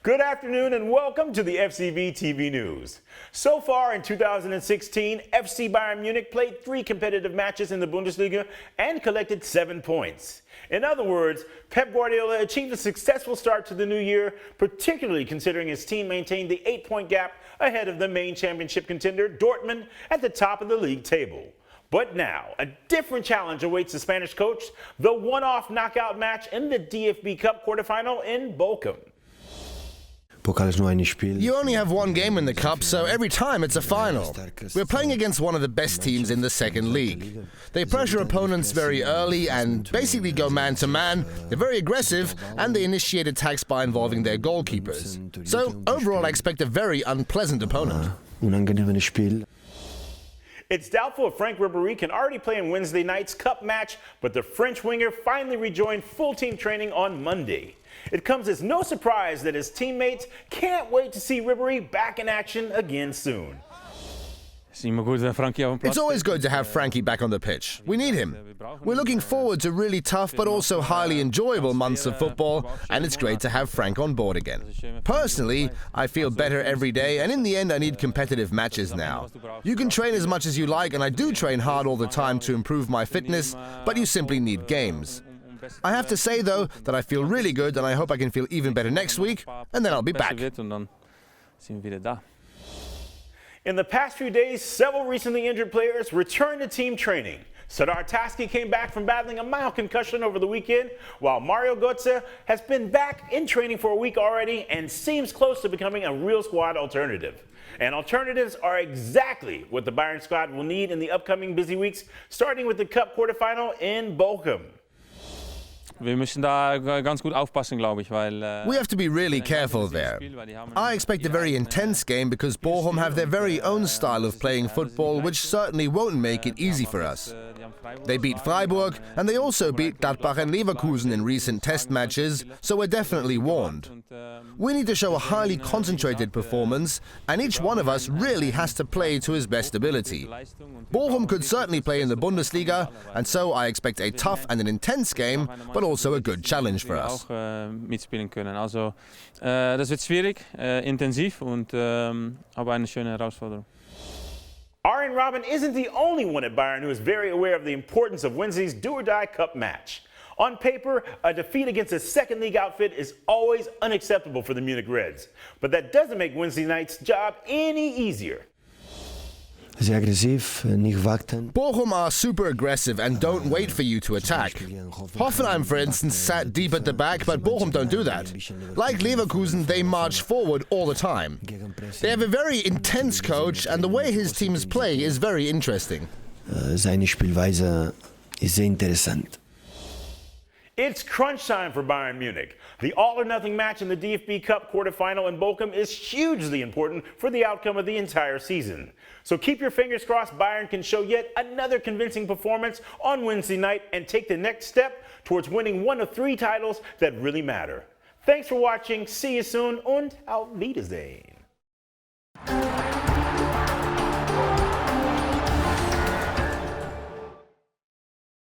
Good afternoon and welcome to the FCB TV News. So far in 2016, FC Bayern Munich played 3 competitive matches in the Bundesliga and collected 7 points. In other words, Pep Guardiola achieved a successful start to the new year, particularly considering his team maintained the 8-point gap ahead of the main championship contender Dortmund at the top of the league table. But now, a different challenge awaits the Spanish coach, the one-off knockout match in the DFB Cup quarterfinal in Bochum. You only have one game in the Cup, so every time it's a final. We're playing against one of the best teams in the second league. They pressure opponents very early and basically go man-to-man. They're very aggressive, and they initiate attacks by involving their goalkeepers. So overall, I expect a very unpleasant opponent. It's doubtful if Franck Ribéry can already play in Wednesday night's Cup match, but the French winger finally rejoined full team training on Monday. It comes as no surprise that his teammates can't wait to see Ribéry back in action again soon. It's always good to have Frankie back on the pitch. We need him. We're looking forward to really tough but also highly enjoyable months of football, and it's great to have Frank on board again. Personally, I feel better every day, and in the end I need competitive matches now. You can train as much as you like, and I do train hard all the time to improve my fitness, but you simply need games. I have to say, though, that I feel really good, and I hope I can feel even better next week, and then I'll be back. In the past few days, several recently injured players returned to team training. Serdar Taski came back from battling a mild concussion over the weekend, while Mario Götze has been back in training for a week already and seems close to becoming a real squad alternative. And alternatives are exactly what the Bayern squad will need in the upcoming busy weeks, starting with the Cup quarterfinal in Bochum. We have to be really careful there. I expect a very intense game because Bochum have their very own style of playing football, which certainly won't make it easy for us. They beat Freiburg, and they also beat Gladbach and Leverkusen in recent test matches, so we're definitely warned. We need to show a highly concentrated performance, and each one of us really has to play to his best ability. Bochum could certainly play in the Bundesliga, and so I expect a tough and an intense game, but also a good challenge for us. Das wird schwierig, intensiv und aber eine schöne Herausforderung. Arjen Robben isn't the only one at Bayern who is very aware of the importance of Wednesday's do-or-die Cup match. On paper, a defeat against a second league outfit is always unacceptable for the Munich Reds, but that doesn't make Wednesday night's job any easier. Bochum are super aggressive and don't wait for you to attack. Hoffenheim, for instance, sat deep at the back, but Bochum don't do that. Like Leverkusen, they march forward all the time. They have a very intense coach, and the way his teams play is very interesting. It's crunch time for Bayern Munich. The all-or-nothing match in the DFB Cup quarterfinal in Bochum is hugely important for the outcome of the entire season. So keep your fingers crossed Bayern can show yet another convincing performance on Wednesday night and take the next step towards winning one of 3 titles that really matter. Thanks for watching. See you soon und auf Wiedersehen.